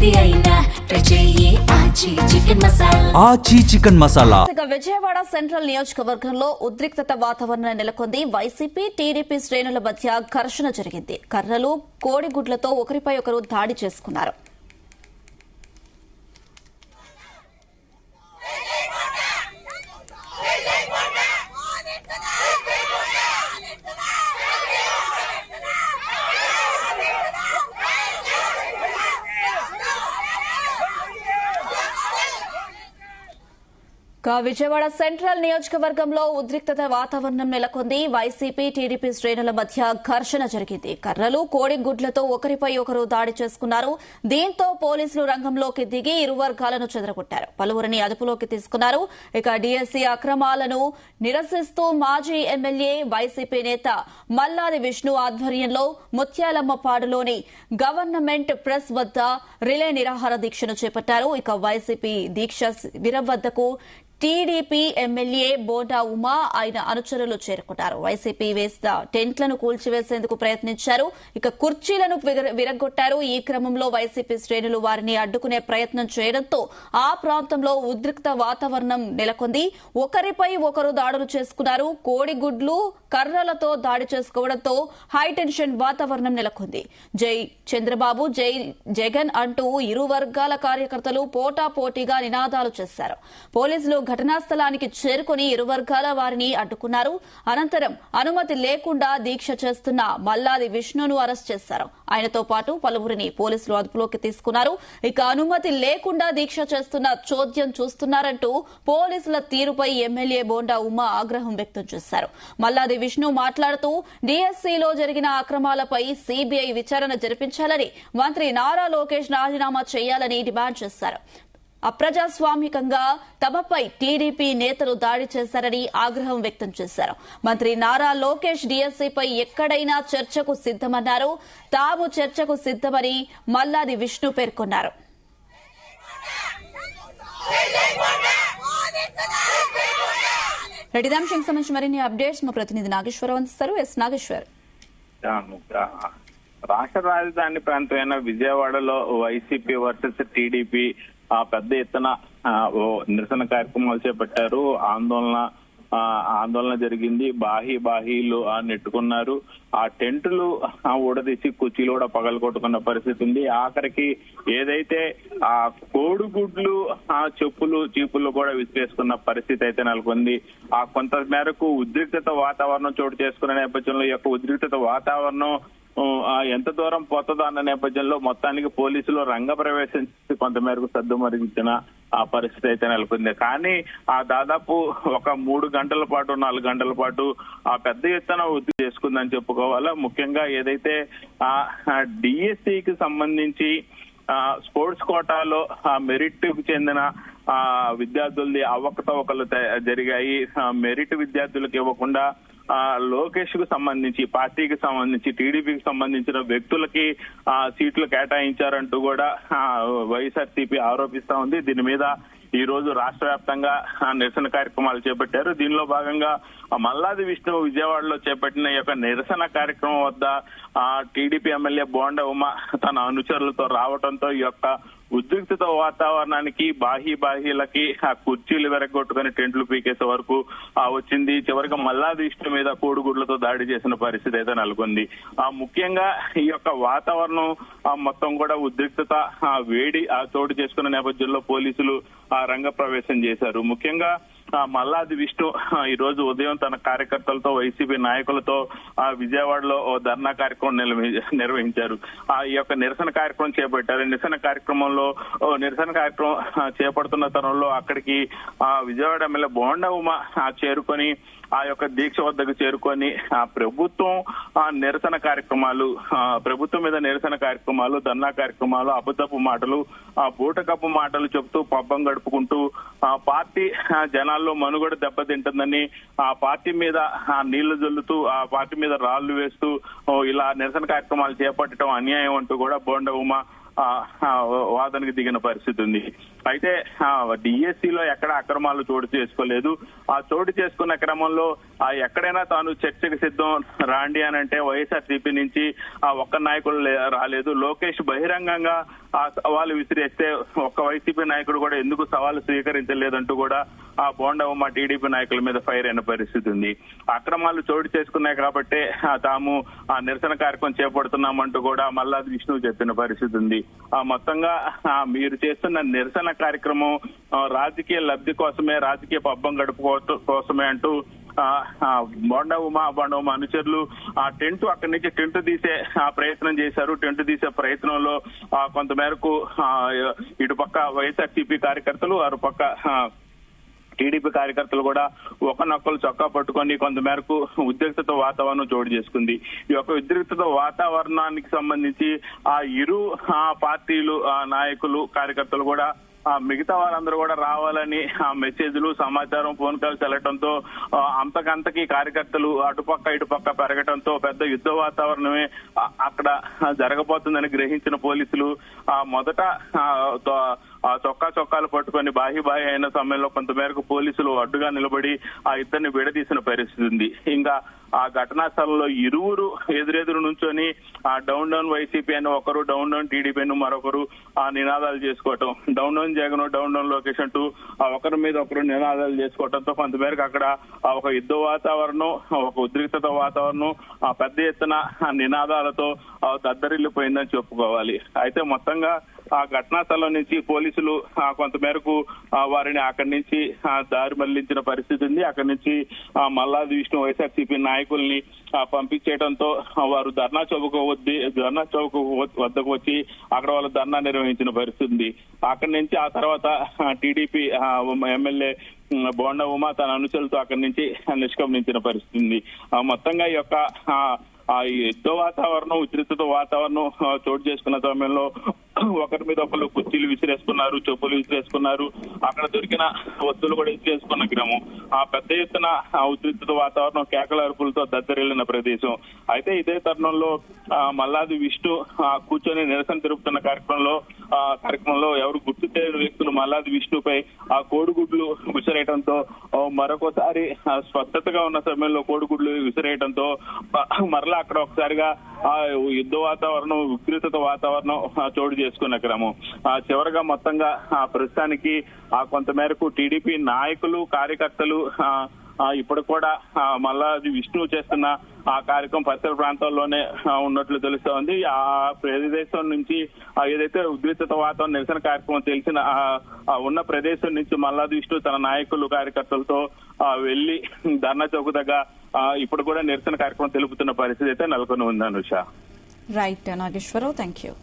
ఆచి chicken masala. Vijayawada central నియోజకవర్గంలో ఉద్రిక్తత వాతావరణం నెలకొంది. వైసీపీ టీడీపీ శ్రేణుల మధ్య ఘర్షణ జరిగింది. కర్రలు కోడిగుడ్లతో ఒకరిపై ఒకరు దాడి చేసుకున్నారు. విజయవాడ సెంట్రల్ నియోజకవర్గంలో ఉద్రిక్తత వాతావరణం నెలకొంది. వైసీపీ టీడీపీ శ్రేణుల మధ్య ఘర్షణ జరిగింది. కర్రలు కోడిగుడ్లతో ఒకరిపై ఒకరు దాడి చేసుకున్నారు. దీంతో పోలీసులు రంగంలోకి దిగి ఇరు వర్గాలను చెదరగొట్టారు. పలువురిని అదుపులోకి తీసుకున్నారు. ఇక డీఎస్సీ అక్రమాలను నిరసిస్తూ మాజీ ఎమ్మెల్యే వైసీపీ నేత మల్లాది విష్ణు ఆధ్వర్యంలో ముత్యాలమ్మపాడులోని గవర్నమెంట్ ప్రెస్ వద్ద రిలే నిరాహార దీక్షను చేపట్టారు. ఇక వైసీపీ దీక్ష శిబిరం వద్దకు టీడీపీ ఎమ్మెల్యే బోండా ఉమా ఆయన అనుచరులు చేరుకున్నారు. వైసీపీ వేసిన టెంట్లను కూల్చివేసేందుకు ప్రయత్నించారు. ఇక కుర్చీలను విరగొట్టారు. ఈ క్రమంలో వైసీపీ శ్రేణులు వారిని అడ్డుకునే ప్రయత్నం చేయడంతో ఆ ప్రాంతంలో ఉద్రిక్త వాతావరణం నెలకొంది. ఒకరిపై ఒకరు దాడులు చేసుకున్నారు. కోడిగుడ్లు కర్రలతో దాడి చేసుకోవడంతో హైటెన్షన్ వాతావరణం నెలకొంది. జై చంద్రబాబు, జై జగన్ అంటూ ఇరు వర్గాల కార్యకర్తలు పోటాపోటీగా నినాదాలు చేశారు. పోలీసులు ఘటనా స్థలానికి చేరుకుని ఇరు వర్గాల వారిని అడ్డుకున్నారు. అనంతరం అనుమతి లేకుండా దీక్ష చేస్తున్న మల్లాది విష్ణును అరెస్ట్ చేశారు. ఆయనతో పాటు పలువురిని పోలీసులు అదుపులోకి తీసుకున్నారు. ఇక అనుమతి లేకుండా దీక్ష చేస్తున్న చోద్యం చూస్తున్నారంటూ పోలీసుల తీరుపై ఎమ్మెల్యే బోండా ఉమా ఆగ్రహం వ్యక్తం చేశారు. మల్లాది విష్ణు మాట్లాడుతూ డీఎస్సీలో జరిగిన అక్రమాలపై సీబీఐ విచారణ జరిపించాలని, మంత్రి నారా లోకేష్ రాజీనామా చేయాలని డిమాండ్ చేశారు. అప్రజాస్వామికంగా తమపై టీడీపీ నేతలు దాడి చేశారని ఆగ్రహం వ్యక్తం చేశారు. మంత్రి నారా లోకేష్ డీఎస్సీపై ఎక్కడైనా చర్చకు సిద్దమన్నారు. తాము చర్చకు సిద్దమని మల్లాది విష్ణు పేర్కొన్నారు. రెడ్డిదాంశంకి సంబంధించి మరిన్ని అప్డేట్స్ మా ప్రతినిధి నాగేశ్వరరావు అందిస్తారు. ఎస్ నాగేశ్వర్. రాష్ట్ర రాజధాని ప్రాంతమైన విజయవాడలో వైసీపీ వర్సెస్ టీడీపీ పెద్ద ఎత్తున నిరసన కార్యక్రమాలు చేపట్టారు. ఆందోళన జరిగింది. బాహీలు నెట్టుకున్నారు. ఆ టెంటులు ఊడదీసి కుర్చీలు కూడా పగలగొట్టుకున్న పరిస్థితి ఉంది. ఆఖరికి ఏదైతే ఆ కోడిగుడ్లు చెప్పులు చీపులు కూడా విసిరేసుకున్న పరిస్థితి అయితే నెలకొంది. కొంత మేరకు ఉద్రిక్తత వాతావరణం చోటు చేసుకున్న నేపథ్యంలో ఈ యొక్క ఉద్రిక్తత వాతావరణం ఎంత దూరం పోతుందో అన్న నేపథ్యంలో మొత్తానికి పోలీసులు రంగ ప్రవేశం చేసి కొంతమేరకు సద్దుమరిగించిన ఆ పరిస్థితి అయితే నెలకొంది. కానీ దాదాపు ఒక 3 గంటల పాటు 4 గంటల పాటు పెద్ద ఎత్తున వృద్ధి చేసుకుందని చెప్పుకోవాలా. ముఖ్యంగా ఏదైతే డిఎస్సికి సంబంధించి స్పోర్ట్స్ కోటాలో మెరిట్ కు చెందిన విద్యార్థులది అవకతవకలు జరిగాయి. మెరిట్ విద్యార్థులకు ఇవ్వకుండా లోకేష్ కు సంబంధించి, పార్టీకి సంబంధించి, టీడీపీకి సంబంధించిన వ్యక్తులకి సీట్లు కేటాయించారంటూ కూడా వైఎస్ఆర్సీపీ ఆరోపిస్తా ఉంది. దీని మీద ఈ రోజు రాష్ట్ర వ్యాప్తంగా నిరసన కార్యక్రమాలు చేపట్టారు. దీనిలో భాగంగా మల్లాది విష్ణు విజయవాడలో చేపట్టిన ఈ యొక్క నిరసన కార్యక్రమం వద్ద టీడీపీ ఎమ్మెల్యే బోండా ఉమా తన అనుచరులతో రావడంతో ఈ యొక్క ఉద్రిక్తత వాతావరణానికి బాహీలకి కుర్చీలు వెరగొట్టుకుని టెంట్లు పీకేసే వరకు వచ్చింది. చివరికి మల్లాది విష్ణు మీద కోడిగుడ్లతో దాడి చేసిన పరిస్థితి అయితే నెలకొంది. ముఖ్యంగా ఈ యొక్క వాతావరణం మొత్తం కూడా ఉద్రిక్తత వేడి చోటు చేసుకున్న నేపథ్యంలో పోలీసులు రంగ ప్రవేశం చేశారు. ముఖ్యంగా మల్లాది విష్ణు ఈ రోజు ఉదయం తన కార్యకర్తలతో, వైసీపీ నాయకులతో విజయవాడలో ధర్నా కార్యక్రమం నిర్వహించారు. ఈ యొక్క నిరసన కార్యక్రమం చేపట్టారు. నిరసన కార్యక్రమం చేపడుతున్న తరుణంలో అక్కడికి విజయవాడ ఎమ్మెల్యే బోండా ఉమా చేరుకొని ఆ యొక్క దీక్ష వద్దకు చేరుకొని ప్రభుత్వం మీద నిరసన కార్యక్రమాలు, ధర్నా కార్యక్రమాలు, అబద్ధపు మాటలు, బూటకప్పు మాటలు చెబుతూ పబ్బం గడుపుకుంటూ పార్టీ జనాల్లో మనుగడ దెబ్బతింటుందని ఆ పార్టీ మీద నీళ్లు జల్లుతూ, ఆ పార్టీ మీద రాళ్లు వేస్తూ ఇలా నిరసన కార్యక్రమాలు చేపట్టడం అన్యాయం అంటూ కూడా బోండా ఉమా వాదనకు దిగిన పరిస్థితి ఉంది. అయితే డిఎస్సిలో ఎక్కడ అక్రమాలు చోటు చేసుకోలేదు. ఆ చోటు చేసుకున్న క్రమంలో ఎక్కడైనా తాను చర్చకు సిద్ధం రాండి అని అంటే వైఎస్ఆర్సీపీ నుంచి ఒక్క నాయకులు రాలేదు. లోకేష్ బహిరంగంగా ఆ సవాలు విసిరేస్తే ఒక్క వైసీపీ నాయకుడు కూడా ఎందుకు సవాలు స్వీకరించలేదంటూ కూడా ఆ బోండా ఉమ టీడీపీ నాయకుల మీద ఫైర్ అయిన పరిస్థితి ఉంది. అక్రమాలు చోటు చేసుకున్నాయి కాబట్టి తాము ఆ నిరసన కార్యక్రమం చేపడుతున్నామంటూ కూడా మల్లాది విష్ణు చెప్పిన పరిస్థితి ఉంది. మొత్తంగా మీరు చేస్తున్న నిరసన కార్యక్రమం రాజకీయ లబ్ధి కోసమే, రాజకీయ పబ్బం గడుపు కోసమే అంటూ బోండా ఉమ అనుచరులు ఆ అక్కడి నుంచి టెంట్ తీసే ప్రయత్నం చేశారు. టెంట్ తీసే ప్రయత్నంలో కొంతమేరకు ఇటుపక్క వైఎస్ఆర్సీపీ కార్యకర్తలు, అరుపక్క టీడీపీ కార్యకర్తలు కూడా ఒకనొక్కరు చొక్కా పట్టుకొని కొంతమేరకు ఉద్రిక్తత వాతావరణం చోటు చేసుకుంది. ఈ యొక్క ఉద్రిక్తత వాతావరణానికి సంబంధించి ఆ ఇరు పార్టీలు నాయకులు, కార్యకర్తలు కూడా మిగతా వాళ్ళందరూ కూడా రావాలని మెసేజ్లు, సమాచారం, ఫోన్ కాల్స్ వెళ్లడంతో అంతకంతకి కార్యకర్తలు అటుపక్క ఇటుపక్క పెరగడంతో పెద్ద యుద్ధ వాతావరణమే అక్కడ జరగబోతుందని గ్రహించిన పోలీసులు మొదట చొక్కాలు పట్టుకొని బాహి అయిన సమయంలో కొంతమేరకు పోలీసులు అడ్డుగా నిలబడి ఆ ఇద్దరిని విడదీసిన పరిస్థితి ఉంది. ఇంకా ఆ ఘటనా స్థలంలో ఇరువురు ఎదురెదురు నుంచొని ఆ డౌన్ వైసీపీ అని ఒకరు, డౌన్ టీడీపీ అని మరొకరు ఆ నినాదాలు చేసుకోవటం, డౌన్ జగన్, డౌన్ లోకేష్ అంటూ ఒకరి మీద ఒకరు నినాదాలు చేసుకోవడంతో కొంతమేరకు అక్కడ ఒక యుద్ధ వాతావరణం, ఒక ఉద్రిక్తత వాతావరణం పెద్ద ఎత్తున నినాదాలతో దద్దరిల్లిపోయిందని చెప్పుకోవాలి. అయితే మొత్తంగా ఆ ఘటనా స్థలం నుంచి పోలీసులు కొంతమేరకు వారిని అక్కడి నుంచి దారి మళ్లించిన పరిస్థితి ఉంది. అక్కడి నుంచి మల్లాది విష్ణు వైఎస్ఆర్సీపీ నాయకుల్ని పంపించేయడంతో వారు ధర్నా చౌక్ వద్దకు వచ్చి అక్కడ వాళ్ళు ధర్నా నిర్వహించిన పరిస్థితి ఉంది. అక్కడి నుంచి ఆ తర్వాత టీడీపీ ఎమ్మెల్యే బోండా ఉమ తన అనుచరులతో అక్కడి నుంచి నిష్క్రమించిన పరిస్థితి ఉంది. మొత్తంగా ఈ యొక్క యుద్ధ వాతావరణం, ఉద్రిక్తత వాతావరణం చోటు చేసుకున్న సమయంలో ఒకరి మీద ఒకరు కుర్చీలు విసిరేసుకున్నారు, చెప్పులు విసిరేసుకున్నారు, అక్కడ దొరికిన వస్తువులు కూడా విసిరేసుకున్న క్రమం పెద్ద ఎత్తున ఉద్రిక్తత వాతావరణం, కేకల అరుపులతో దద్దరిల్లిన ప్రదేశం. అయితే ఇదే తరుణంలో మల్లాది విష్ణు కూర్చొని నిరసన తెలుపుతున్న కార్యక్రమంలో ఎవరు గుర్తు తెలియని వ్యక్తులు మల్లాది విష్ణుపై ఆ కోడిగుడ్లు విసిరేయడంతో మరొకసారి స్వచ్ఛతగా ఉన్న సమయంలో కోడిగుడ్లు విసిరేయడంతో మరలా అక్కడ ఒకసారిగా ఆ యుద్ధ వాతావరణం, ఉద్రిక్తత వాతావరణం చోటు చేసుకున్న క్రమం. చివరగా మొత్తంగా ప్రస్తుతానికి కొంతమేరకు టీడీపీ నాయకులు, కార్యకర్తలు ఇప్పుడు కూడా మల్లాది విష్ణు చేస్తున్న ఆ కార్యక్రమం పరిసర ప్రాంతాల్లోనే ఉన్నట్లు తెలుస్తోంది. ఆ ప్రదేశం నుంచి ఏదైతే ఉద్రిక్తత వాతావరణం నిరసన కార్యక్రమం తెలిసిన ఉన్న ప్రదేశం నుంచి మల్లాది విష్ణు తన నాయకులు, కార్యకర్తలతో వెళ్లి ధర్నా చౌక్ దగ్గర ఇప్పుడు కూడా నిరసన కార్యక్రమం తెలుపుతున్న పరిస్థితి అయితే నెలకొని ఉంది. Anusha. Right Nageswara Rao, thank you.